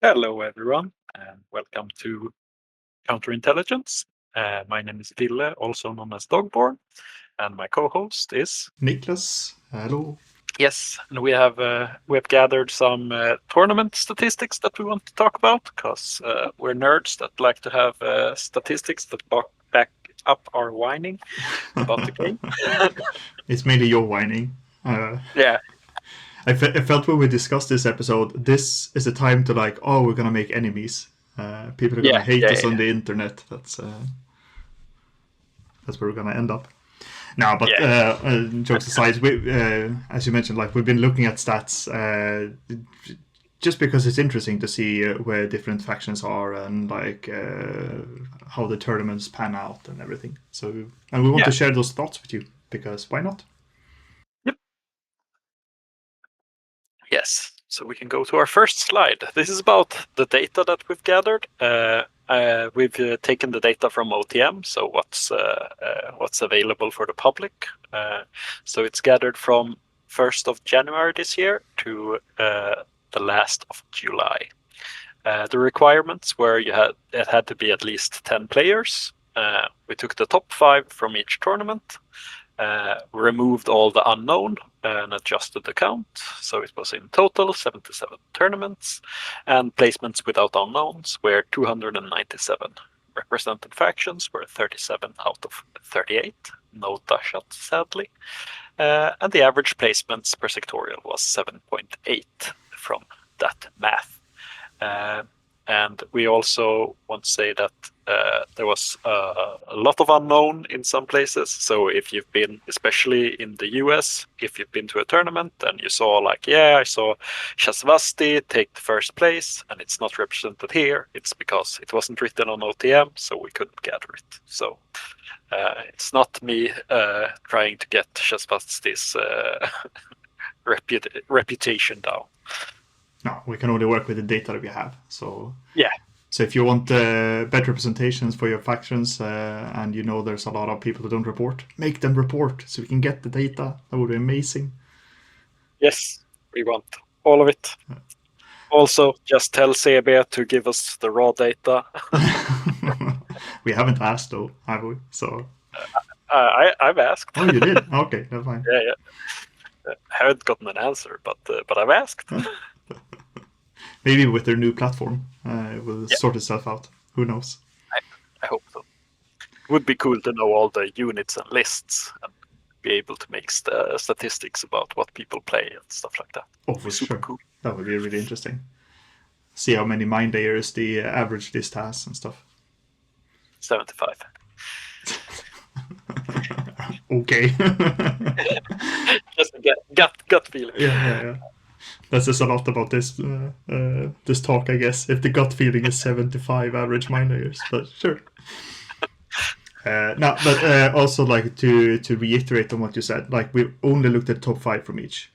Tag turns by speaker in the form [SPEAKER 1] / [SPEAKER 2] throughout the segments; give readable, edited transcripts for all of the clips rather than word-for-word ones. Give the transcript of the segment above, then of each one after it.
[SPEAKER 1] Hello, everyone, and welcome to Counterintelligence. My name is Ville, also known as Dogborn, and my co-host is
[SPEAKER 2] Niklas, hello.
[SPEAKER 1] yes. And we have gathered some tournament statistics that we want to talk about because we're nerds that like to have statistics that back up our whining about the game.
[SPEAKER 2] It's mainly your whining.
[SPEAKER 1] Yeah,
[SPEAKER 2] I felt when we discussed this episode, this is a time to like, oh, we're gonna make enemies. People are
[SPEAKER 1] yeah,
[SPEAKER 2] gonna hate
[SPEAKER 1] yeah,
[SPEAKER 2] us
[SPEAKER 1] yeah,
[SPEAKER 2] on the internet. That's where we're gonna end up. Now, but
[SPEAKER 1] yeah.
[SPEAKER 2] jokes aside, as you mentioned, like we've been looking at stats just because it's interesting to see where different factions are and like how the tournaments pan out and everything. So, and we want
[SPEAKER 1] Yeah.
[SPEAKER 2] to share those thoughts with you because why not?
[SPEAKER 1] Yep. Yes. So we can go to our first slide. This is about the data that we've gathered. We've taken the data from OTM, so what's available for the public. So it's gathered from 1st of January this year to the last of July. The requirements were it had to be at least 10 players. We took the top 5 from each tournament, removed all the unknown and adjusted the count. So it was in total 77 tournaments, and placements without unknowns were 297. Represented factions were 37 out of 38. No Dashat, sadly. And the average placements per sectorial was 7.8 from that math. And we also want to say that there was a lot of unknown in some places. So if you've been, especially in the US, if you've been to a tournament and you saw like, yeah, I saw Shasvasti take the first place and it's not represented here, it's because it wasn't written on OTM, so we couldn't gather it. So it's not me trying to get Shasvasti's reputation down.
[SPEAKER 2] No, we can only work with the data that we have.
[SPEAKER 1] Yeah.
[SPEAKER 2] So if you want better representations for your factions and you know there's a lot of people who don't report, make them report so we can get the data. That would be amazing.
[SPEAKER 1] Yes, we want all of it. Also, just tell CB to give us the raw data.
[SPEAKER 2] We haven't asked though, have we? So.
[SPEAKER 1] I've asked.
[SPEAKER 2] Oh, you did? Okay, that's fine.
[SPEAKER 1] Yeah, yeah. I haven't gotten an answer, but I've asked.
[SPEAKER 2] Huh? Maybe with their new platform, it will
[SPEAKER 1] Yeah,
[SPEAKER 2] sort itself out. Who knows?
[SPEAKER 1] I, I hope so. It would be cool to know all the units and lists and be able to make statistics about what people play and stuff like that.
[SPEAKER 2] Oh,
[SPEAKER 1] It'd be
[SPEAKER 2] for
[SPEAKER 1] super
[SPEAKER 2] sure.
[SPEAKER 1] cool.
[SPEAKER 2] That would be really interesting. See how many mind layers the average list has and stuff.
[SPEAKER 1] 75.
[SPEAKER 2] Okay.
[SPEAKER 1] Just a gut feeling.
[SPEAKER 2] Yeah. That says a lot about this talk, I guess. If the gut feeling is 75 average mind layers, but sure. No, but also like to reiterate on what you said, like we've only looked at top 5 from each.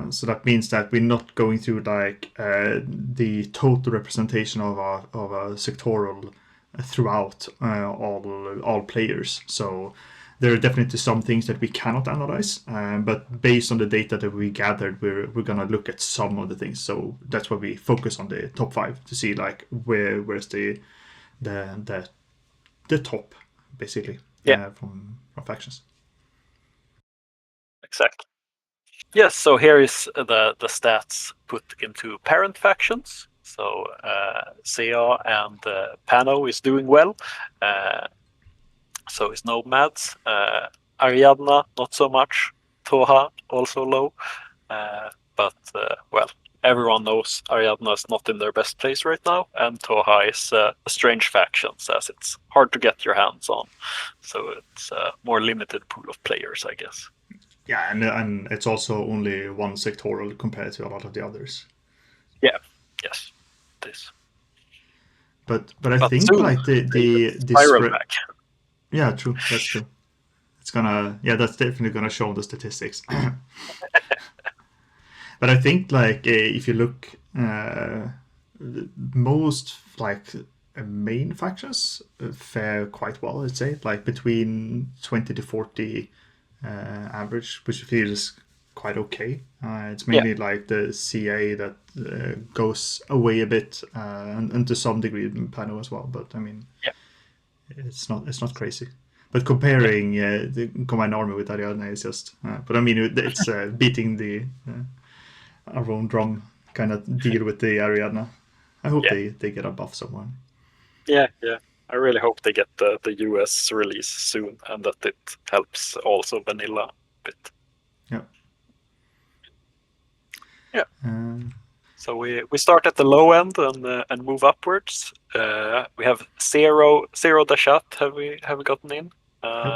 [SPEAKER 2] So that means that we're not going through like the total representation of a sectoral throughout all players. So there are definitely some things that we cannot analyze, but based on the data that we gathered, we're gonna look at some of the things. So that's why we focus on the top 5 to see like where's the the top basically
[SPEAKER 1] Yeah,
[SPEAKER 2] from factions.
[SPEAKER 1] exactly. Yes, so here is the stats put into parent factions. So Sea and Pano is doing well. So is Nomads. Ariadna, not so much. Toha, also low. But everyone knows Ariadna is not in their best place right now, and Toha is a strange faction, as it's hard to get your hands on. So it's a more limited pool of players, I guess.
[SPEAKER 2] Yeah, and it's also only one sectoral compared to a lot of the others.
[SPEAKER 1] Yeah, yes, it is.
[SPEAKER 2] But I
[SPEAKER 1] But
[SPEAKER 2] think
[SPEAKER 1] soon
[SPEAKER 2] like
[SPEAKER 1] they will
[SPEAKER 2] the
[SPEAKER 1] spiral
[SPEAKER 2] spread.
[SPEAKER 1] back.
[SPEAKER 2] Yeah, true. That's true. It's gonna that's definitely gonna show the statistics. But I think like if you look, most like main factions fare quite well. I'd say like between 20 to 40 average, which feels quite okay. It's
[SPEAKER 1] Yeah,
[SPEAKER 2] mainly like the CA that goes away a bit, and to some degree Pano as well. But I mean,
[SPEAKER 1] yeah,
[SPEAKER 2] it's not crazy. But
[SPEAKER 1] yeah,
[SPEAKER 2] comparing the Combined Army with Ariadne is just. But I mean, it's beating the our own drum kind of deal with the Ariadne. I hope
[SPEAKER 1] yeah,
[SPEAKER 2] they get a buff somewhere.
[SPEAKER 1] yeah, yeah. I really hope they get the US release soon and that it helps also vanilla a bit.
[SPEAKER 2] Yeah.
[SPEAKER 1] Yeah.
[SPEAKER 2] Uh,
[SPEAKER 1] So we start at the low end and move upwards. We have zero dashat have we gotten in.
[SPEAKER 2] yep.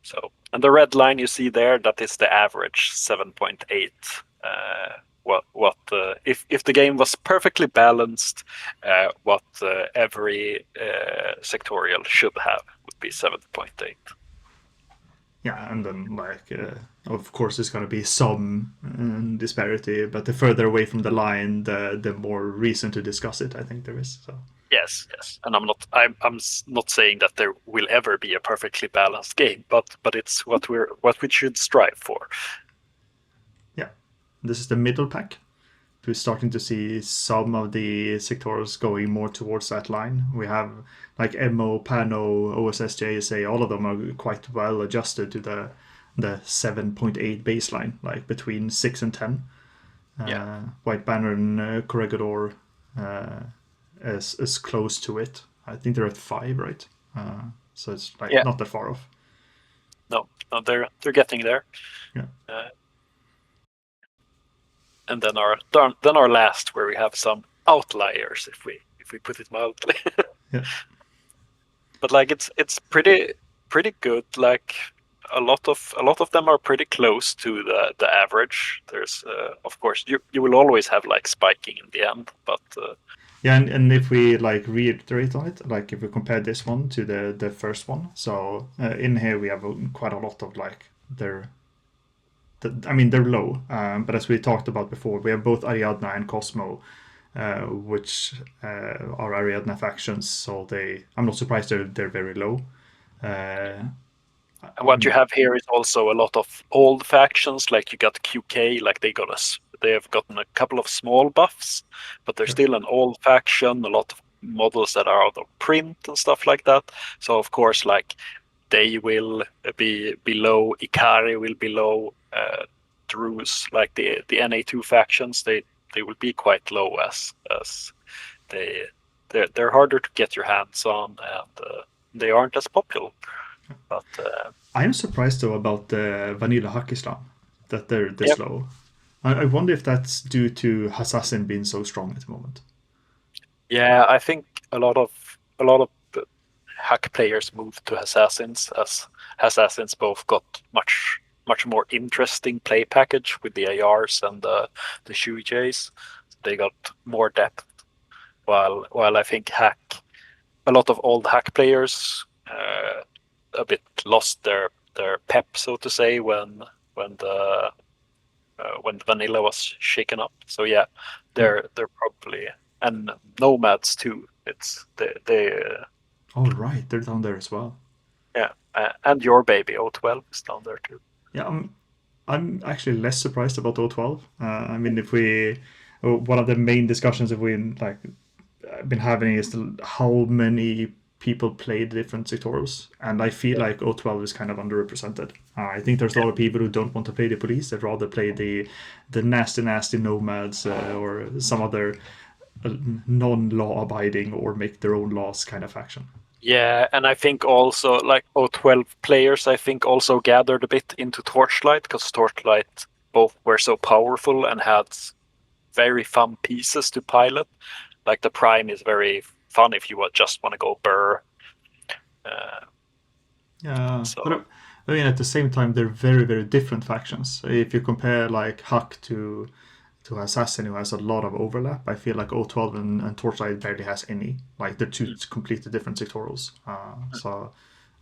[SPEAKER 1] So and the red line you see there, that is the average 7.8. If the game was perfectly balanced, what every sectorial should have would be 7.8.
[SPEAKER 2] Yeah, and then like of course there's gonna be some disparity, but the further away from the line, the more reason to discuss it. I think there is. So
[SPEAKER 1] Yes, yes, and I'm not saying that there will ever be a perfectly balanced game, but it's what we should strive for.
[SPEAKER 2] yeah, this is the middle pack. We're starting to see some of the sectors going more towards that line. We have like MO, PANO, OSS, JSA, all of them are quite well adjusted to the 7.8 baseline, like between 6 and 10.
[SPEAKER 1] Yeah,
[SPEAKER 2] White Banner and Corregidor is close to it. I think they're at 5, right? So it's like
[SPEAKER 1] yeah,
[SPEAKER 2] not that far off.
[SPEAKER 1] no, no, they're getting there.
[SPEAKER 2] Yeah.
[SPEAKER 1] Uh, and then our last, where we have some outliers, if we put it mildly.
[SPEAKER 2] Yeah.
[SPEAKER 1] But like it's pretty good. Like a lot of them are pretty close to the average. There's of course you will always have like spiking in the end, but
[SPEAKER 2] Yeah, and if we like reiterate on it, like if we compare this one to the first one, so in here we have quite a lot of like I mean they're low, but as we talked about before, we have both Ariadna and Cosmo, which are Ariadna factions, so I'm not surprised they're very low. Uh,
[SPEAKER 1] and
[SPEAKER 2] I
[SPEAKER 1] what you
[SPEAKER 2] mean,
[SPEAKER 1] have here is also a lot of old factions. Like you got QK, like they have gotten a couple of small buffs, but they're
[SPEAKER 2] yeah.
[SPEAKER 1] still an old faction. A lot of models that are out of print and stuff like that. So of course, like they will be below. Ikari will be low. Druze, like the NA2 factions, they will be quite low as they they're harder to get your hands on, and they aren't as popular. But
[SPEAKER 2] I'm surprised though about the Vanilla Hack Islam, that they're
[SPEAKER 1] yeah,
[SPEAKER 2] this low. I wonder if that's due to Assassin being so strong at the moment.
[SPEAKER 1] yeah, I think a lot of hack players moved to assassins, as assassins both got much more interesting play package with the ARs and the Shujays. They got more depth, while I think a lot of old hack players a bit lost their pep, so to say, when the when vanilla was shaken up. So yeah,
[SPEAKER 2] Yeah.
[SPEAKER 1] they're probably, and nomads too. It's they
[SPEAKER 2] Oh right, they're down there as well.
[SPEAKER 1] yeah, and your baby O12 is down there too.
[SPEAKER 2] Yeah, I'm actually less surprised about O12. I mean, if we one of the main discussions that we like been having is how many people play the different sectors, and I feel
[SPEAKER 1] Yeah,
[SPEAKER 2] like O12 is kind of underrepresented. I think there's a
[SPEAKER 1] yeah,
[SPEAKER 2] lot of people who don't want to play the police; they'd rather play the nasty nomads or some other non-law abiding or make their own laws kind of faction.
[SPEAKER 1] yeah, and I think also like O12 players, I think also gathered a bit into Torchlight, because Torchlight both were so powerful and had very fun pieces to pilot. Like the Prime is very fun if you just want to go burr. Uh,
[SPEAKER 2] Yeah, but
[SPEAKER 1] so
[SPEAKER 2] I mean, at the same time, they're very, very different factions. If you compare like Huck to Assassin, who has a lot of overlap, I feel like O12 and Torchlight barely has any. Like they're two
[SPEAKER 1] mm,
[SPEAKER 2] completely different sectorals.
[SPEAKER 1] mm.
[SPEAKER 2] So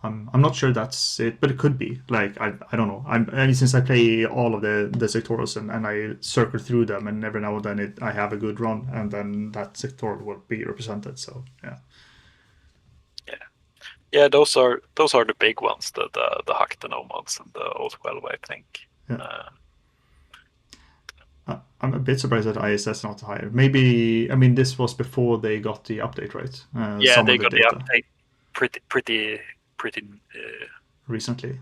[SPEAKER 2] I'm not sure that's it, but it could be. Like I don't know. I mean, since I play all of the sectorals and I circle through them, and every now and then I have a good run, and then that sectoral will be represented. So yeah.
[SPEAKER 1] Yeah, yeah, those are the big ones, the Hack, the Nomads, and the O12, I think.
[SPEAKER 2] Yeah. I'm a bit surprised that ISS not higher. Maybe, I mean, this was before they got the update, right?
[SPEAKER 1] Yeah,
[SPEAKER 2] Some
[SPEAKER 1] they
[SPEAKER 2] of the
[SPEAKER 1] got the
[SPEAKER 2] data
[SPEAKER 1] update pretty
[SPEAKER 2] recently.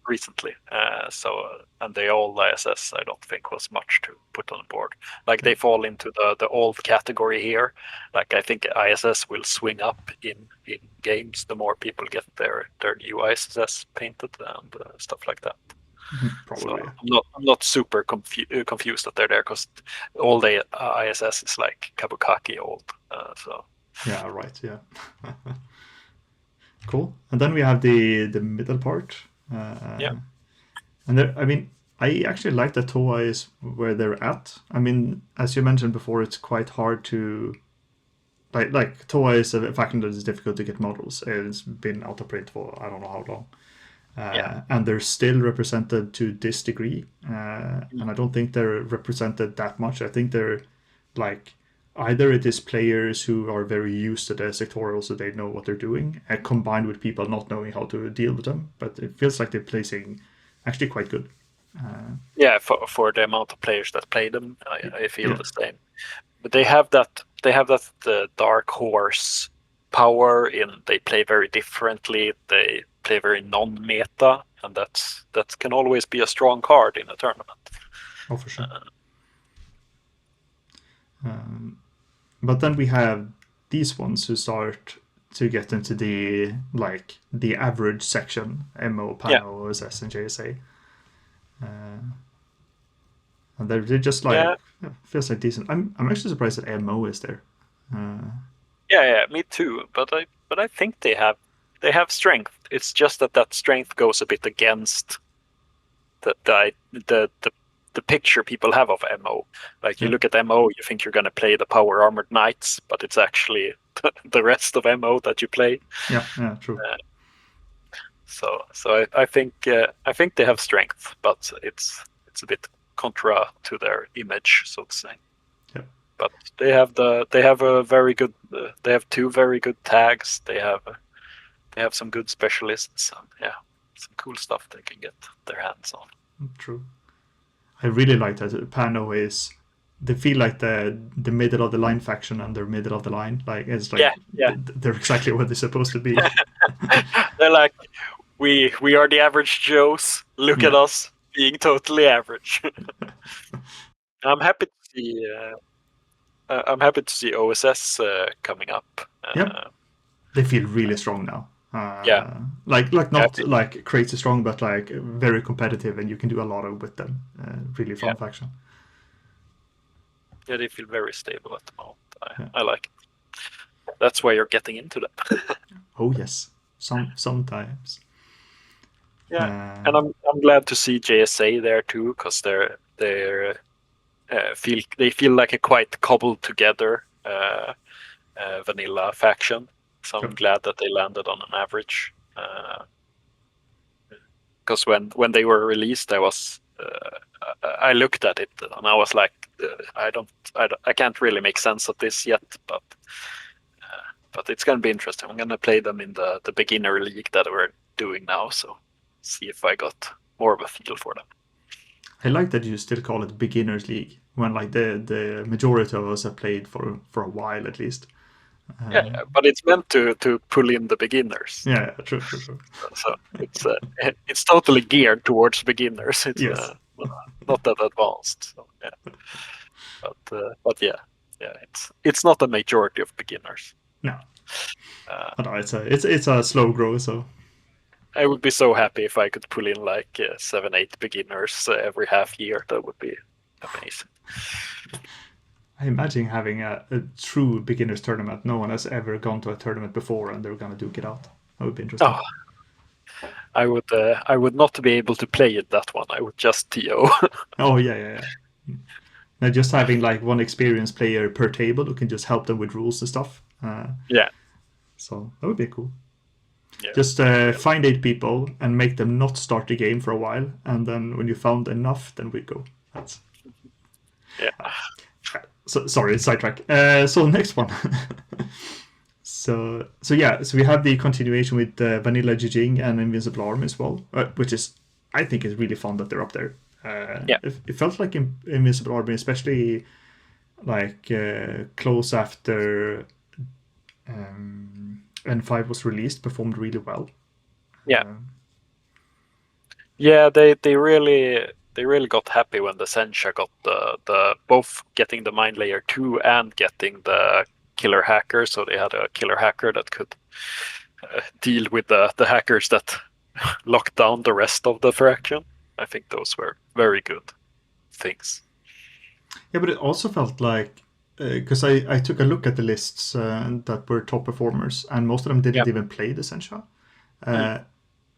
[SPEAKER 1] recently. And the old ISS, I don't think was much to put on board. Like they fall into the old category here. Like I think ISS will swing up in games the more people get their new ISS painted and stuff like that. So
[SPEAKER 2] Probably.
[SPEAKER 1] I'm not super confused that they're there because all the ISS is like Kabukaki old. So
[SPEAKER 2] Yeah, right. Yeah. Cool. And then we have the middle part.
[SPEAKER 1] yeah,
[SPEAKER 2] And there, I mean, I actually like that Toa is where they're at. I mean, as you mentioned before, it's quite hard to like Toa is a faction that is difficult to get models. It's been out of print for I don't know how long.
[SPEAKER 1] yeah,
[SPEAKER 2] And they're still represented to this degree. And I don't think they're represented that much. I think they're like either it is players who are very used to the sectorial, so they know what they're doing, combined with people not knowing how to deal with them. But it feels like they're placing actually quite good.
[SPEAKER 1] yeah. For the amount of players that play them, I feel
[SPEAKER 2] Yeah.
[SPEAKER 1] the same. But they have that dark horse power in they play very differently. They play very non-meta, and that can always be a strong card in a tournament.
[SPEAKER 2] Oh, for sure. But then we have these ones who start to get into the average section: MO,
[SPEAKER 1] Yeah,
[SPEAKER 2] PANO, OSS, and JSA. And they're just
[SPEAKER 1] yeah,
[SPEAKER 2] feels like decent. I'm actually surprised that MO is there.
[SPEAKER 1] yeah. Me too. But I think they have strength. It's just that strength goes a bit against the picture people have of MO. Like you
[SPEAKER 2] Yeah.
[SPEAKER 1] look at MO, you think you're going to play the power armored knights, but it's actually the rest of MO that you play.
[SPEAKER 2] Yeah, yeah, true.
[SPEAKER 1] So I think they have strength, but it's a bit contra to their image, so to say.
[SPEAKER 2] Yeah.
[SPEAKER 1] But they have a very good. They have two very good tags. They have some good specialists. And, yeah, some cool stuff they can get their hands on.
[SPEAKER 2] True. I really like that Pano is. They feel like the middle of the line faction and they're middle of the line. Like it's like
[SPEAKER 1] Yeah.
[SPEAKER 2] they're exactly what they're supposed to be.
[SPEAKER 1] They're like, we are the average Joes. Look at
[SPEAKER 2] Yeah.
[SPEAKER 1] us being totally average. I'm happy to see. I'm happy to see OSS coming up.
[SPEAKER 2] Yep. They feel really strong now.
[SPEAKER 1] Yeah.
[SPEAKER 2] Like
[SPEAKER 1] Yeah,
[SPEAKER 2] not like crazy strong, but like very competitive, and you can do a lot of with them. Really fun
[SPEAKER 1] Yeah.
[SPEAKER 2] faction.
[SPEAKER 1] Yeah, they feel very stable at the moment.
[SPEAKER 2] Yeah.
[SPEAKER 1] I like it. That's why you're getting into them.
[SPEAKER 2] Oh yes, sometimes.
[SPEAKER 1] Yeah, and I'm glad to see JSA there too, because they feel like a quite cobbled together vanilla faction. So I'm
[SPEAKER 2] Yep.
[SPEAKER 1] glad that they landed on an average. Because when they were released, I looked at it and I was like, I can't really make sense of this yet, but it's gonna be interesting. I'm gonna play them in the beginner league that we're doing now, so see if I got more of a feel for them.
[SPEAKER 2] I like that you still call it beginners league when like the majority of us have played for a while at least.
[SPEAKER 1] Yeah, but it's meant to pull in the beginners.
[SPEAKER 2] Yeah, true.
[SPEAKER 1] So it's totally geared towards beginners. It's
[SPEAKER 2] Yes.
[SPEAKER 1] not that advanced. So, yeah. But yeah, it's not a majority of beginners.
[SPEAKER 2] No. No, it's a slow grow. So
[SPEAKER 1] I would be so happy if I could pull in like 7-8 beginners every half year. That would be amazing.
[SPEAKER 2] I imagine having a true beginners tournament. No one has ever gone to a tournament before, and they're gonna duke it out. That would be interesting.
[SPEAKER 1] Oh, I would not be able to play it that one. I would just TO.
[SPEAKER 2] Oh yeah. Now just having like one experienced player per table who can just help them with rules and stuff.
[SPEAKER 1] Yeah.
[SPEAKER 2] So that would be cool.
[SPEAKER 1] Yeah.
[SPEAKER 2] Just find 8 people and make them not start the game for a while, and then when you found enough, then we go. That's.
[SPEAKER 1] Yeah.
[SPEAKER 2] So sorry, sidetrack. So next one. So we have the continuation with Vanilla Jijing and Invincible Arm as well, which is I think is really fun that they're up there.
[SPEAKER 1] Yeah,
[SPEAKER 2] It felt like Invincible Army, especially like close after N5 was released, performed really well.
[SPEAKER 1] yeah,
[SPEAKER 2] Uh,
[SPEAKER 1] yeah. They really got happy when the Sencha got the both getting the Mind Layer 2 and getting the killer hacker. So they had a killer hacker that could deal with the hackers that locked down the rest of the faction. I think those were very good things.
[SPEAKER 2] yeah, but it also felt like because I took a look at the lists that were top performers, and most of them
[SPEAKER 1] Yeah.
[SPEAKER 2] didn't even play the Sencha.
[SPEAKER 1] Mm.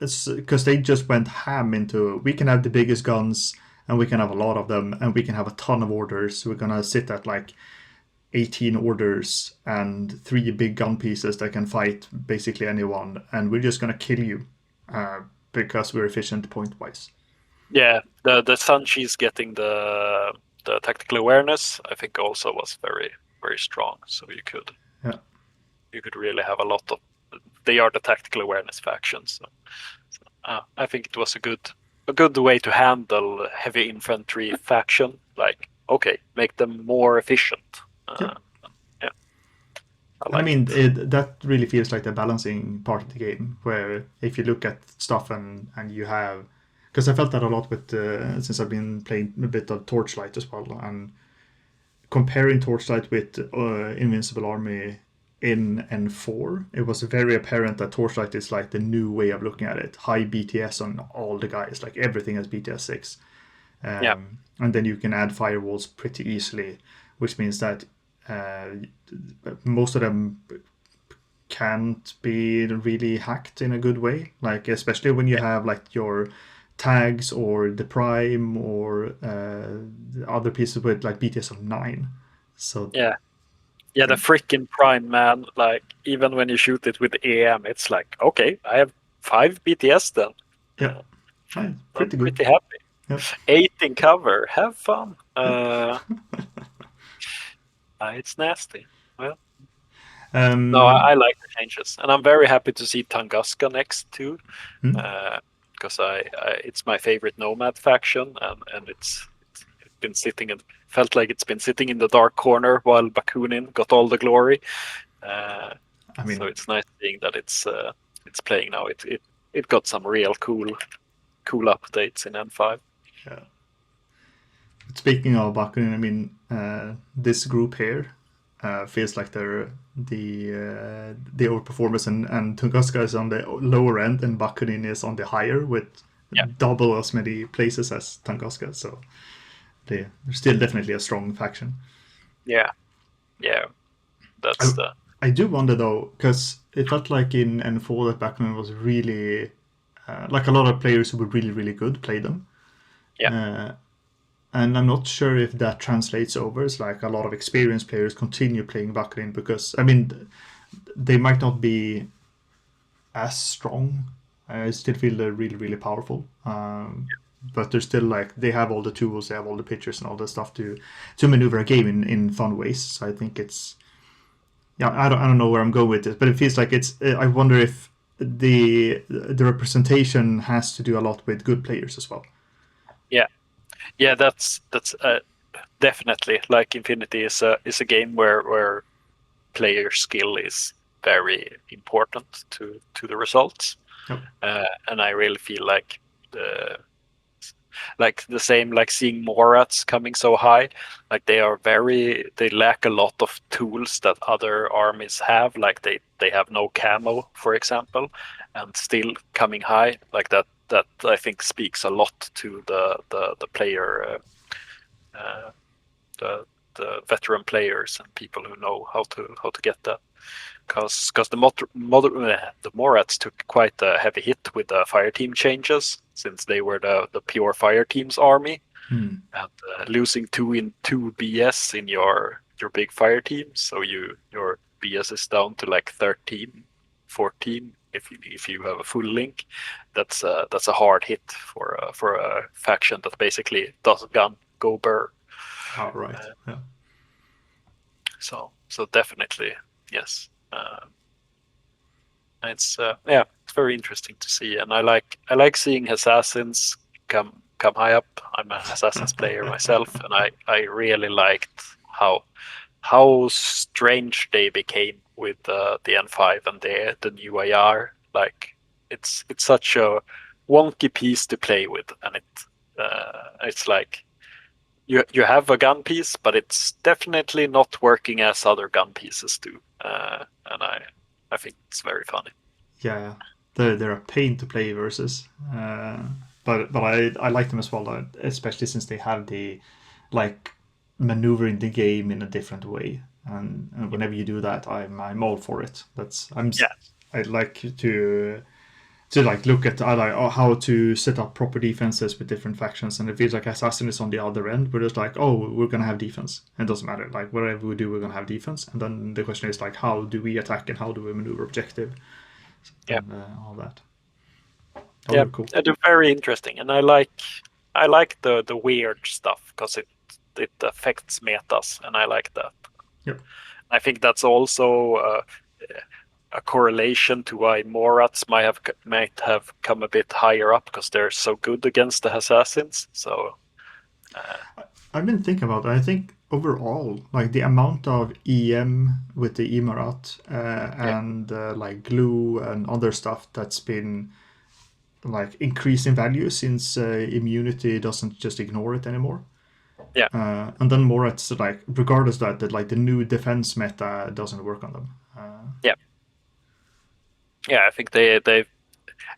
[SPEAKER 2] It's because they just went ham into we can have the biggest guns and we can have a lot of them and we can have a ton of orders. We're gonna sit at like 18 orders and 3 big gun pieces that can fight basically anyone, and we're just gonna kill you because we're efficient point wise.
[SPEAKER 1] Yeah, the Sanchi's getting the tactical awareness, I think also was very very strong. So
[SPEAKER 2] Yeah.
[SPEAKER 1] you could really have a lot of. They are the tactical awareness factions. So, I think it was a good way to handle heavy infantry faction. Like, okay, make them more efficient.
[SPEAKER 2] Yep.
[SPEAKER 1] Yeah, I
[SPEAKER 2] And I
[SPEAKER 1] liked
[SPEAKER 2] mean,
[SPEAKER 1] it.
[SPEAKER 2] that really feels like the balancing part of the game, where if you look at stuff and you have, because I felt that a lot with since I've been playing a bit of Torchlight as well, and comparing Torchlight with Invincible Army in N4, it was very apparent that Torchlight is like the new way of looking at it. High BTS on all the guys, like everything has BTS 6.
[SPEAKER 1] Yeah,
[SPEAKER 2] And then you can add firewalls pretty easily, which means that uh, most of them can't be really hacked in a good way. Like especially when you
[SPEAKER 1] yeah,
[SPEAKER 2] have like your tags or the prime or other pieces with like BTS of 9. So
[SPEAKER 1] yeah. Yeah, the
[SPEAKER 2] yeah,
[SPEAKER 1] freaking prime man. Like even when you shoot it with EM, it's like okay, I have 5 BTS then.
[SPEAKER 2] yeah,
[SPEAKER 1] Uh, I'm
[SPEAKER 2] pretty good.
[SPEAKER 1] pretty happy.
[SPEAKER 2] Yeah.
[SPEAKER 1] 8 in cover. Have fun.
[SPEAKER 2] Yeah.
[SPEAKER 1] It's nasty. Well, no, I
[SPEAKER 2] Um,
[SPEAKER 1] like the changes, and I'm very happy to see Tunguska next too,
[SPEAKER 2] hmm.
[SPEAKER 1] because it's my favorite Nomad faction, and it's been sitting and felt like it's been sitting in the dark corner while Bakunin got all the glory. Uh,
[SPEAKER 2] I
[SPEAKER 1] so
[SPEAKER 2] mean,
[SPEAKER 1] it's nice seeing that it's playing now. It got some real cool updates in N5.
[SPEAKER 2] yeah. Speaking of Bakunin, I mean, this group here feels like they're the overperformers, and Tunguska is on the lower end, and Bakunin is on the higher with
[SPEAKER 1] Yeah,
[SPEAKER 2] double as many places as Tunguska. So they're still definitely a strong faction.
[SPEAKER 1] yeah, yeah.
[SPEAKER 2] I,
[SPEAKER 1] That's the
[SPEAKER 2] I do wonder though, because it felt like in N4 that Bakunin was really like a lot of players who were really really good played them.
[SPEAKER 1] yeah,
[SPEAKER 2] Uh, and I'm not sure if that translates over. It's like a lot of experienced players continue playing Bakunin because I mean they might not be as strong. I still feel they're really really powerful. But they're still like they have all the tools, they have all the pictures and all the stuff to maneuver a game in fun ways. So I think it's yeah. I don't know where I'm going with this, but it feels like it's. I wonder if the representation has to do a lot with good players as well.
[SPEAKER 1] yeah, yeah. That's definitely like Infinity is a game where player skill is very important to the results,
[SPEAKER 2] Yep.
[SPEAKER 1] and I really feel like the same like seeing Morats coming so high, like they lack a lot of tools that other armies have. Like they have no camo, for example, and still coming high like that I think speaks a lot to the player uh, the veteran players and people who know how to get that. Because the Morats took quite a heavy hit with the fire team changes since they were the pure fire team's army,
[SPEAKER 2] Hmm.
[SPEAKER 1] and losing 2 in 2 BS in your big fire team, so your BS is down to like 13, 14 if you have a full link. That's a hard hit for a faction that basically does gun go burr.
[SPEAKER 2] All right.
[SPEAKER 1] Uh,
[SPEAKER 2] Yeah.
[SPEAKER 1] so definitely yes. It's yeah, it's very interesting to see, and I like seeing assassins come come high up. I'm an Assassins player myself, and I really liked how strange they became with the N5 and the new AR. Like it's such a wonky piece to play with, and it's like you have a gun piece, but it's definitely not working as other gun pieces do, and I think it's very funny.
[SPEAKER 2] Yeah, they're a pain to play versus, but I like them as well, especially since they have the like maneuvering the game in a different way, and whenever you do that, I'm all for it.
[SPEAKER 1] Yeah,
[SPEAKER 2] I like to like look at how to set up proper defenses with different factions, and it feels like Assassin is on the other end. We're just like, oh, we're gonna have defense. It doesn't matter. Like whatever we do, we're gonna have defense. And then the question is like, how do we attack and how do we maneuver objective
[SPEAKER 1] yeah,
[SPEAKER 2] and all that. Oh,
[SPEAKER 1] yeah.
[SPEAKER 2] they're cool.
[SPEAKER 1] They're very interesting, and I like the weird stuff because it affects metas, and I like that.
[SPEAKER 2] Yep.
[SPEAKER 1] I think that's also a correlation to why Morats might have come a bit higher up because they're so good against the assassins. So
[SPEAKER 2] I've been thinking about it. I think overall, like the amount of EM with the Emarat
[SPEAKER 1] yeah,
[SPEAKER 2] and like glue and other stuff that's been like increased in value since immunity doesn't just ignore it anymore.
[SPEAKER 1] yeah,
[SPEAKER 2] And then Morats, like regardless that like the new defense meta doesn't work on them.
[SPEAKER 1] yeah, yeah. I think they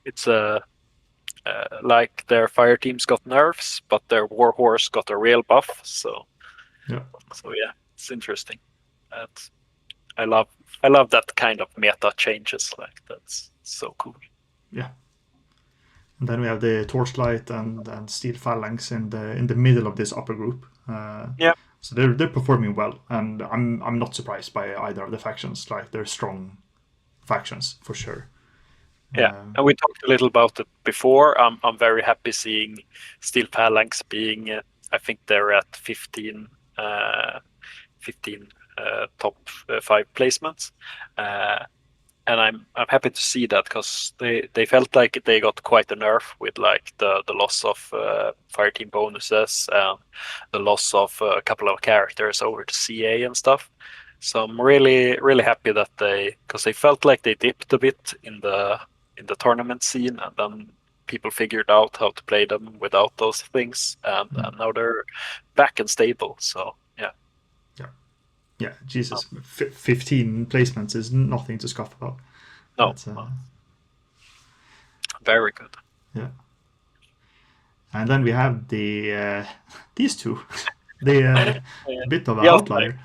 [SPEAKER 1] it's like their fire teams got nerfs, but their warhorse got a real buff.
[SPEAKER 2] Yeah.
[SPEAKER 1] So yeah, it's interesting. And I love I love that kind of meta changes. Like that's so cool.
[SPEAKER 2] Yeah. And then we have the Torchlight and Steel Phalanx in the middle of this upper group.
[SPEAKER 1] Yeah,
[SPEAKER 2] So they're performing well, and I'm not surprised by either of the factions. Like they're strong factions for sure.
[SPEAKER 1] yeah. And we talked a little about it before. I'm very happy seeing Steel Phalanx being. I think they're at 15, 15 top 5 placements. And I'm happy to see that because they felt like they got quite a nerf with like the loss of fire team bonuses and the loss of a couple of characters over to CA and stuff. So I'm really happy that because they felt like they dipped a bit in the tournament scene, and then people figured out how to play them without those things, and now they're back and stable. So yeah,
[SPEAKER 2] Yeah, yeah. Jesus, 15 placements is nothing to scoff about.
[SPEAKER 1] no,
[SPEAKER 2] That's
[SPEAKER 1] very good.
[SPEAKER 2] yeah. And then we have the these two, the bit of an
[SPEAKER 1] The outlier.
[SPEAKER 2] outlier.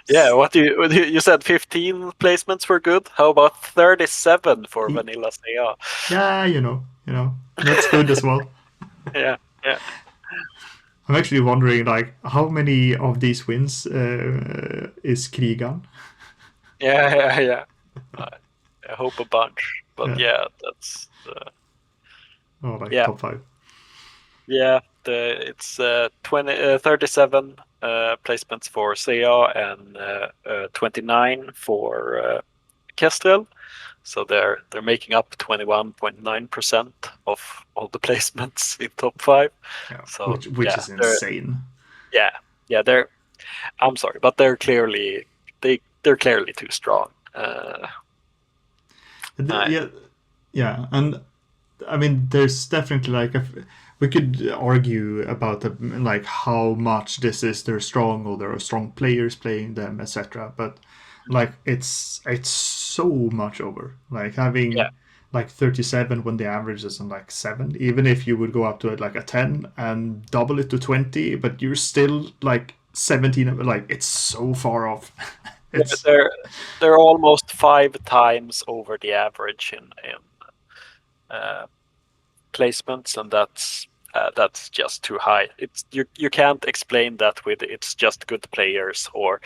[SPEAKER 1] Yeah, you said 15 placements were good. How about 37 for Vanilla CA?
[SPEAKER 2] Yeah, that's good as well.
[SPEAKER 1] Yeah, yeah,
[SPEAKER 2] I'm actually wondering, like, how many of these wins is Krigan?
[SPEAKER 1] yeah. I hope a bunch, but
[SPEAKER 2] Yeah.
[SPEAKER 1] yeah, that's
[SPEAKER 2] Or like
[SPEAKER 1] yeah,
[SPEAKER 2] top 5.
[SPEAKER 1] yeah. It's 37 placements for CA and 29 for Kestrel. So they're making up 21.9% of all the placements in top 5.
[SPEAKER 2] Yeah,
[SPEAKER 1] So
[SPEAKER 2] which is insane.
[SPEAKER 1] yeah, they're. I'm sorry, but they're clearly they're clearly too strong.
[SPEAKER 2] Yeah, yeah, and I mean, there's definitely like we could argue about like how much this is they're strong or there are strong players playing them, etc. But like it's so much over. Like
[SPEAKER 1] Yeah,
[SPEAKER 2] having like 37 when the average is on like 7, even if you would go up to it like a 10 and double it to 20, but you're still like 17. Like it's so far off. It's
[SPEAKER 1] they're almost 5 times over the average in placements, and that's just too high. It's you can't explain that with it's just good players or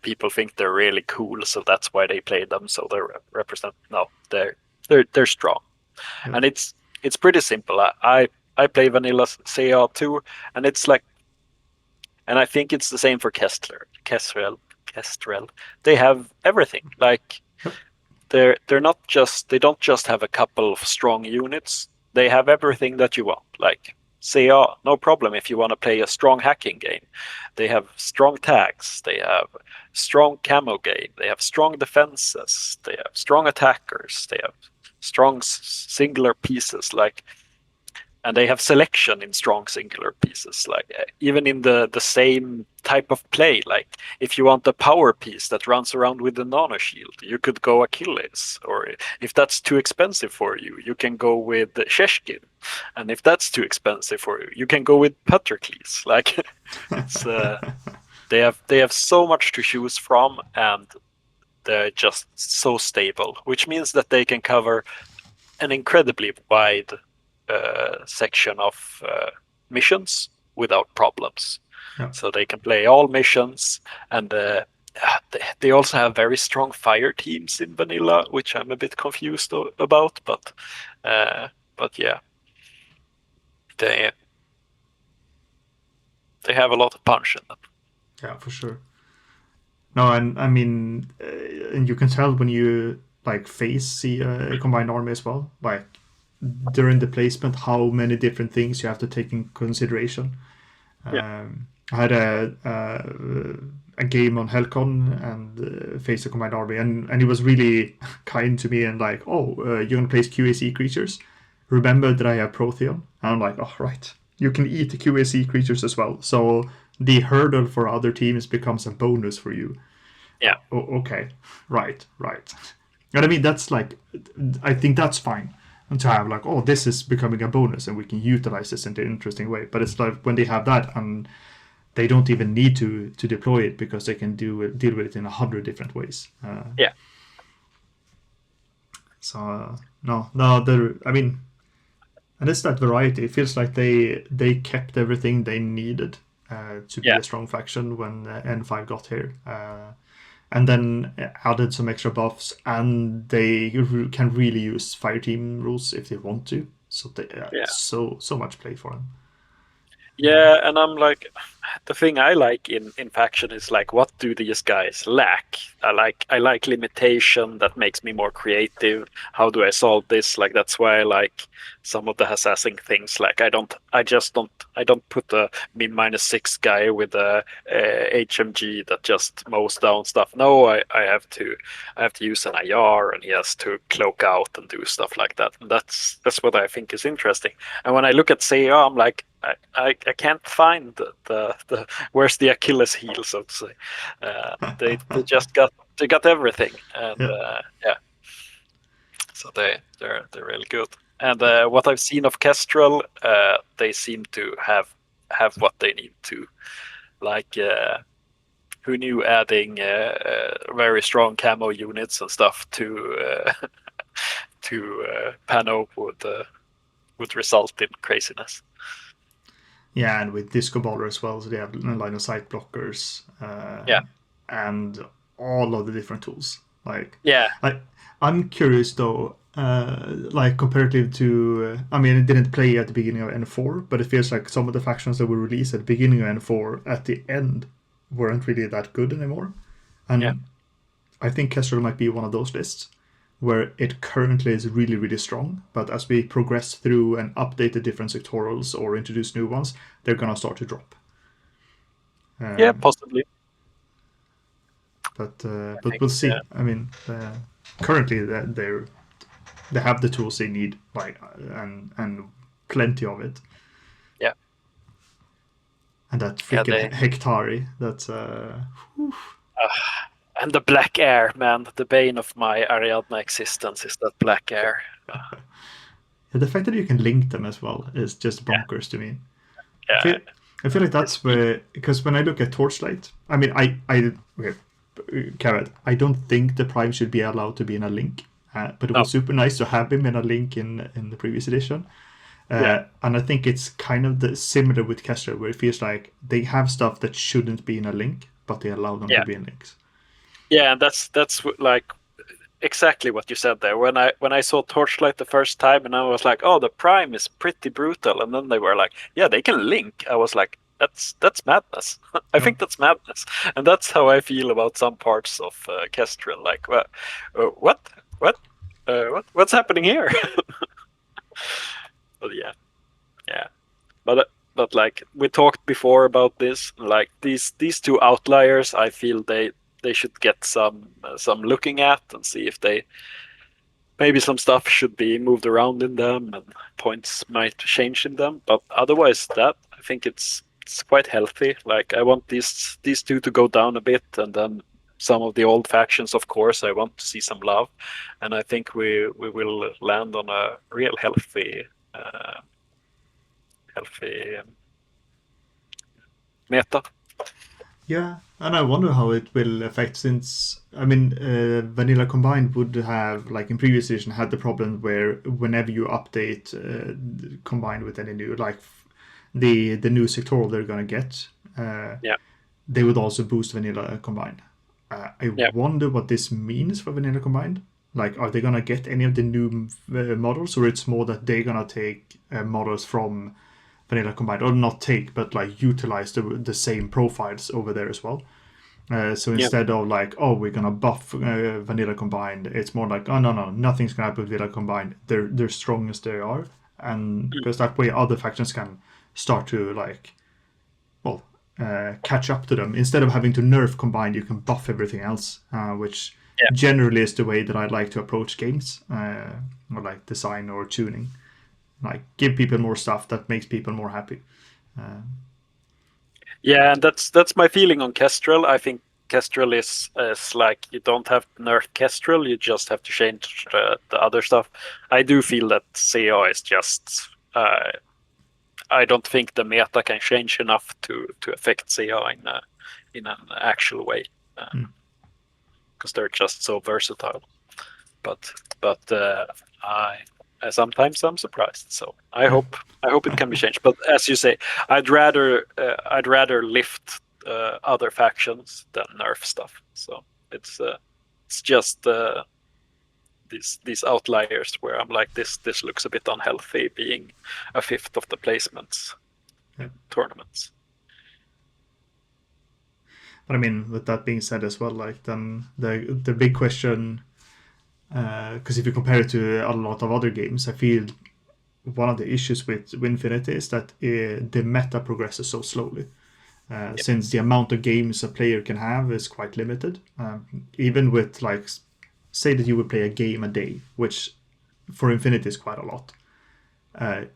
[SPEAKER 1] people think they're really cool, so that's why they play them. So they represent. No, they're strong,
[SPEAKER 2] yeah.
[SPEAKER 1] and it's pretty simple. I play Vanilla CA too, and it's like, and I think it's the same for Kestrel. They have everything. Like they don't just have a couple of strong units. They have everything that you want. Like CA, no problem if you want to play a strong hacking game. They have strong tags. They have strong camo game. They have strong defenses. They have strong attackers. They have strong singular pieces. Like, and they have selection in strong singular pieces, like even in the same type of play. Like if you want a power piece that runs around with the nano shield, you could go Achilles, or if that's too expensive for you, you can go with Sheshkin, and if that's too expensive for you, you can go with Patroclus. Like it's they have so much to choose from, and they're just so stable, which means that they can cover an incredibly wide section of missions without problems.
[SPEAKER 2] Yeah.
[SPEAKER 1] So they can play all missions, and they also have very strong fire teams in vanilla, which I'm a bit confused about. But yeah, they they have a lot of punch in them.
[SPEAKER 2] Yeah, for sure. No, and I mean, and you can tell when you like face the combined army as well. Like during the placement, how many different things you have to take in consideration.
[SPEAKER 1] Yeah,
[SPEAKER 2] I had a game on Helcon and faced a combined army, and he was really kind to me and like, oh, you're gonna place QAC creatures. Remember that I have Protheon. And I'm like, oh right, you can eat the QAC creatures as well. So the hurdle for other teams becomes a bonus for you.
[SPEAKER 1] yeah,
[SPEAKER 2] Okay, right. And I mean, that's like, I think that's fine. And to have like, oh, this is becoming a bonus and we can utilize this in an interesting way. But it's like when they have that and they don't even need to deploy it because they can deal with it in 100 different ways.
[SPEAKER 1] yeah,
[SPEAKER 2] So no, I mean, and it's that variety. It feels like they kept everything they needed to be
[SPEAKER 1] yeah.
[SPEAKER 2] a strong faction when N5 got here. And then added some extra buffs, and they can really use fire team rules if they want to. So
[SPEAKER 1] Yeah.
[SPEAKER 2] so much play for them.
[SPEAKER 1] Yeah, and I'm like, the thing I like in faction is like, what do these guys lack? I like limitation that makes me more creative. How do I solve this? Like that's why I like some of the assassin things. Like I don't put a min -6 guy with a, HMG that just mows down stuff. No, I have to use an IR, and he has to cloak out and do stuff like that. And that's what I think is interesting. And when I look at CA, I'm like, I can't find the where's the Achilles heel, so to say. They just got everything, and
[SPEAKER 2] Yeah,
[SPEAKER 1] yeah, so they're really good. And what I've seen of Kestrel, they seem to have what they need to. Like who knew adding very strong camo units and stuff to Pano would result in craziness.
[SPEAKER 2] yeah, and with Disco Baller as well, so they have line of sight blockers,
[SPEAKER 1] Yeah,
[SPEAKER 2] and all of the different tools.
[SPEAKER 1] yeah,
[SPEAKER 2] I'm curious though, like comparative to, I mean, it didn't play at the beginning of N4, but it feels like some of the factions that were released at the beginning of N4 at the end weren't really that good anymore. And
[SPEAKER 1] yeah.
[SPEAKER 2] I think Kestrel might be one of those lists where it currently is really, really strong. But as we progress through and update the different sectorals or introduce new ones, they're going to start to drop.
[SPEAKER 1] Yeah, possibly.
[SPEAKER 2] But
[SPEAKER 1] I
[SPEAKER 2] but
[SPEAKER 1] think,
[SPEAKER 2] we'll see. I mean, currently they have the tools they need, like and plenty of it.
[SPEAKER 1] yeah,
[SPEAKER 2] And that
[SPEAKER 1] yeah.
[SPEAKER 2] freaking Hectari, that's
[SPEAKER 1] And the black air, man. The bane of my Ariadna existence is that black air.
[SPEAKER 2] the fact that you can link them as well is just
[SPEAKER 1] Yeah,
[SPEAKER 2] bonkers to me. I
[SPEAKER 1] yeah.
[SPEAKER 2] feel I feel like
[SPEAKER 1] It's
[SPEAKER 2] that's where, because when I look at Torchlight, I mean, okay, Carrot, I don't think the Prime should be allowed to be in a link, but it
[SPEAKER 1] no.
[SPEAKER 2] was super nice to have him in a link in the previous edition.
[SPEAKER 1] Yeah,
[SPEAKER 2] And I think it's kind of similar with Kessler, where it feels like they have stuff that shouldn't be in a link, but they allow them
[SPEAKER 1] yeah,
[SPEAKER 2] to be in links.
[SPEAKER 1] yeah. And that's like exactly what you said there. When I saw Torchlight the first time, and I was like, oh, the Prime is pretty brutal, and then they were like, yeah, they can link. I was like, that's madness. I
[SPEAKER 2] Yeah.
[SPEAKER 1] think that's madness, and that's how I feel about some parts of Kestrel. Like, what, what's happening here? But yeah. But like we talked before about this, like these two outliers, I feel they should get some looking at and see if they maybe some stuff should be moved around in them and points might change in them. But otherwise, that I think it's quite healthy. Like I want these two to go down a bit, and then some of the old factions, of course, I want to see some love, and I think we will land on a real healthy meta.
[SPEAKER 2] Yeah, and I wonder how it will affect since I mean, Vanilla Combined would have like in previous edition had the problem where whenever you update Combined with any new like the new sectoral they're gonna get,
[SPEAKER 1] Yeah,
[SPEAKER 2] they would also boost Vanilla Combined. I
[SPEAKER 1] yeah.
[SPEAKER 2] wonder what this means for Vanilla Combined. Like, are they gonna get any of the new models, or it's more that they're gonna take models from Vanilla Combined, or not take, but like utilize the same profiles over there as well. So
[SPEAKER 1] Yeah.
[SPEAKER 2] instead of like, oh, we're gonna buff Vanilla Combined, it's more like, oh no, nothing's gonna happen with Vanilla Combined. They're strong as they are, and
[SPEAKER 1] Mm.
[SPEAKER 2] because that way other factions can start to like, well, catch up to them. Instead of having to nerf Combined, you can buff everything else, which
[SPEAKER 1] Yeah.
[SPEAKER 2] generally is the way that I like to approach games, or like design or tuning. Like give people more stuff that makes people more happy.
[SPEAKER 1] Yeah, and that's my feeling on Kestrel. I think Kestrel is like you don't have to nerf Kestrel, you just have to change the other stuff. I do feel that CA is just I don't think the meta can change enough to affect CA in an actual way because they're just so versatile. But but I sometimes I'm surprised. So I hope it can be changed. But as you say, I'd rather lift other factions than nerf stuff. So it's just these outliers where I'm like this looks a bit unhealthy, being a fifth of the placements
[SPEAKER 2] Yeah.
[SPEAKER 1] in tournaments.
[SPEAKER 2] But I mean, with that being said as well, like then the big question, because if you compare it to a lot of other games, I feel one of the issues with Winfinity is that the meta progresses so slowly.
[SPEAKER 1] Yep.
[SPEAKER 2] Since the amount of games a player can have is quite limited. Even with like, say that you would play a game a day, which for Infinity is quite a lot.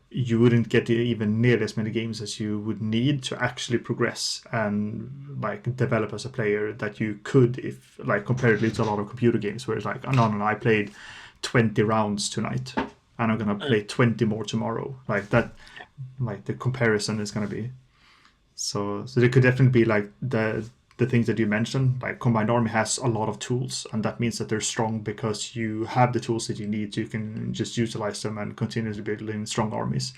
[SPEAKER 2] You wouldn't get even nearly as many games as you would need to actually progress and like develop as a player that you could if like comparatively to a lot of computer games where it's like, oh, no, I played 20 rounds tonight and I'm gonna play 20 more tomorrow. Like that, like the comparison is gonna be so there could definitely be like the things that you mentioned, like Combined Army has a lot of tools, and that means that they're strong because you have the tools that you need. So you can just utilize them and continue to build in strong armies,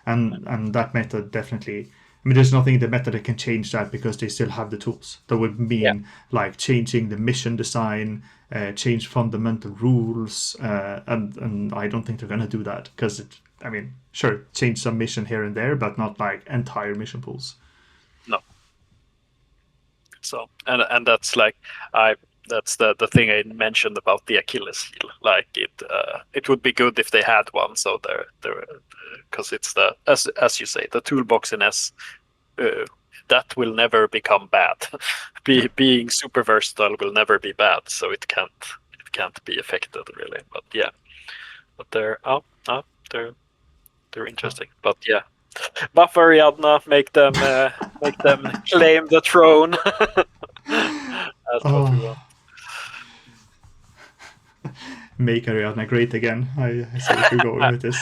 [SPEAKER 2] and that method definitely. I mean, there's nothing in the meta that can change that because they still have the tools. That would
[SPEAKER 1] Yeah.
[SPEAKER 2] mean like changing the mission design, change fundamental rules, and I don't think they're gonna do that because it. I mean, sure, change some mission here and there, but not like entire mission pools.
[SPEAKER 1] No. So and that's like I that's the thing I mentioned about the Achilles heel. Like it would be good if they had one. So they're because it's the as you say the toolbox in S that will never become bad.
[SPEAKER 2] Yeah.
[SPEAKER 1] Being super versatile will never be bad. So it can't be affected really. But yeah, but they're interesting. But yeah, buff Ariadna, make them claim the throne. That's what we
[SPEAKER 2] Oh,
[SPEAKER 1] want.
[SPEAKER 2] make Ariadna great again. I see what you're going with this.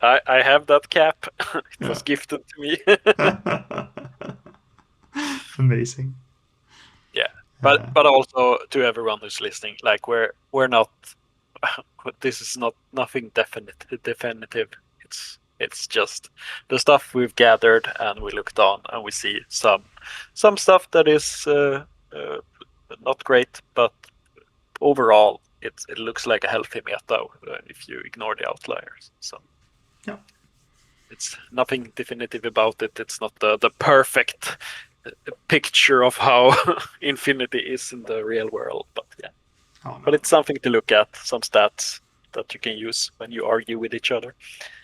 [SPEAKER 1] I have that cap. It
[SPEAKER 2] Yeah.
[SPEAKER 1] was gifted to me.
[SPEAKER 2] Amazing.
[SPEAKER 1] Yeah, but also to everyone who's listening, like we're not. This is not nothing definitive. It's just the stuff we've gathered and we looked on and we see some stuff that is not great, but overall it looks like a healthy meta if you ignore the outliers. So
[SPEAKER 2] Yeah.
[SPEAKER 1] it's nothing definitive about it. It's not the perfect picture of how Infinity is in the real world, but yeah.
[SPEAKER 2] Oh
[SPEAKER 1] But
[SPEAKER 2] no.
[SPEAKER 1] it's something to look at, some stats that you can use when you argue with each other.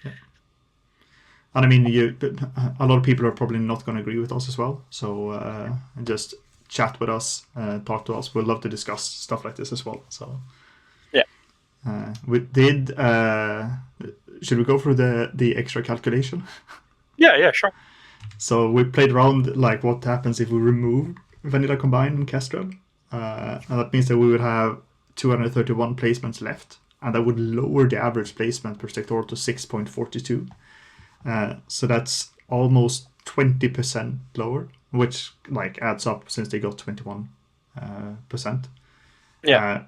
[SPEAKER 2] Yeah. And I mean, a lot of people are probably not going to agree with us as well. So just chat with us, talk to us. We'd love to discuss stuff like this as well. So
[SPEAKER 1] Yeah.
[SPEAKER 2] we did. Should we go through the extra calculation?
[SPEAKER 1] Yeah, yeah, sure.
[SPEAKER 2] So we played around like what happens if we remove Vanilla Combine and Kestrel, and that means that we would have 231 placements left, and that would lower the average placement per sector to 6.42. So that's almost 20% lower, which like adds up since they got 21%.
[SPEAKER 1] Yeah.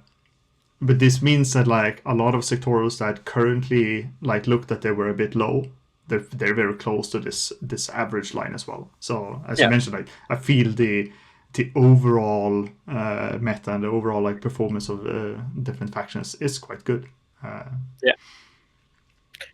[SPEAKER 2] But this means that like a lot of sectorials that currently like looked that they were a bit low, they're very close to this average line as well. So as you
[SPEAKER 1] Yeah.
[SPEAKER 2] mentioned, like I feel the overall meta and the overall like performance of different factions is quite good.
[SPEAKER 1] Yeah.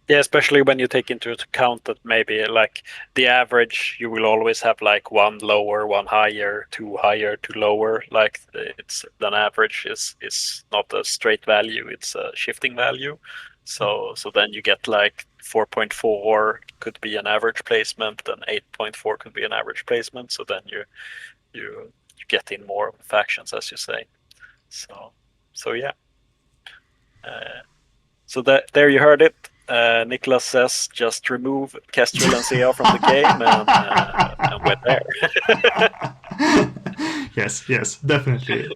[SPEAKER 1] Yeah, especially when you take into account that maybe like the average, you will always have like one lower, one higher, two higher, two lower. Like it's an average is not a straight value; it's a shifting value. So then you get like 4.4 could be an average placement, and 8.4 could be an average placement. So then you get in more factions, as you say. So yeah. So that there you heard it. Nicholas says just remove Kestrel and Sea from the game, and we're there.
[SPEAKER 2] Yes, definitely.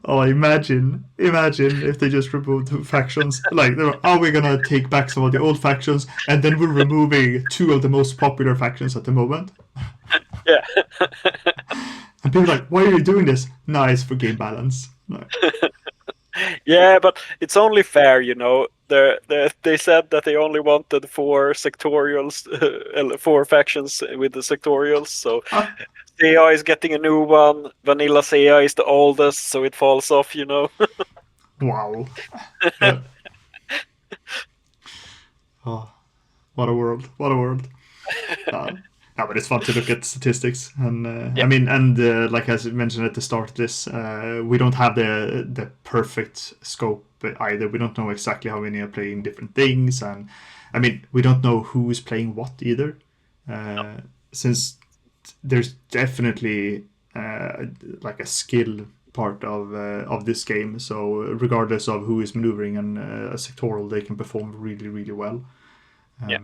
[SPEAKER 2] Oh, imagine if they just removed the factions. Like, are we gonna take back some of the old factions, and then we're removing two of the most popular factions at the moment?
[SPEAKER 1] Yeah.
[SPEAKER 2] And people are like, why are you doing this? Nice for game balance. No.
[SPEAKER 1] Yeah, but it's only fair, you know. They said that they only wanted four sectorials, four factions with the sectorials. So
[SPEAKER 2] Ah,
[SPEAKER 1] CA is getting a new one. Vanilla CA is the oldest, so it falls off, you know.
[SPEAKER 2] wow. Uh, oh, what a world! What a world! Uh, no, but it's fun to look at statistics, and
[SPEAKER 1] Yeah,
[SPEAKER 2] I mean, and like as I mentioned at the start of this, we don't have the perfect scope either. We don't know exactly how many are playing different things, and I mean, we don't know who is playing what either.
[SPEAKER 1] no,
[SPEAKER 2] Since there's definitely like a skill part of this game. So regardless of who is maneuvering and a sectoral, they can perform really really well.
[SPEAKER 1] yeah,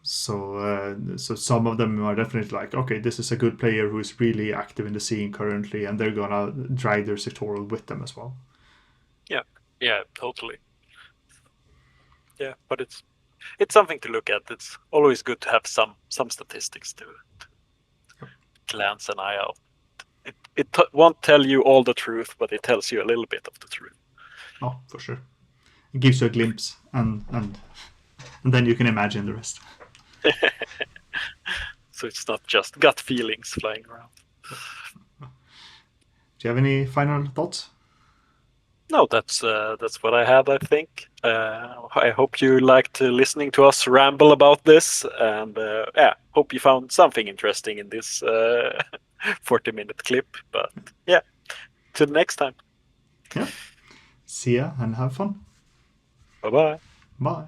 [SPEAKER 2] So some of them are definitely like, okay, this is a good player who is really active in the scene currently, and they're gonna drag their sectoral with them as well.
[SPEAKER 1] yeah, yeah, totally. Yeah, but it's something to look at. It's always good to have some statistics to glance an eye out. It won't tell you all the truth, but it tells you a little bit of the truth.
[SPEAKER 2] Oh, for sure. It gives you a glimpse, and then you can imagine the rest.
[SPEAKER 1] So it's not just gut feelings flying around.
[SPEAKER 2] Do you have any final thoughts?
[SPEAKER 1] No, that's what I had. I think. I hope you liked listening to us ramble about this, and yeah, hope you found something interesting in this 40-minute clip. But yeah, till next time.
[SPEAKER 2] Yeah. See ya and have fun.
[SPEAKER 1] Bye bye.
[SPEAKER 2] Bye.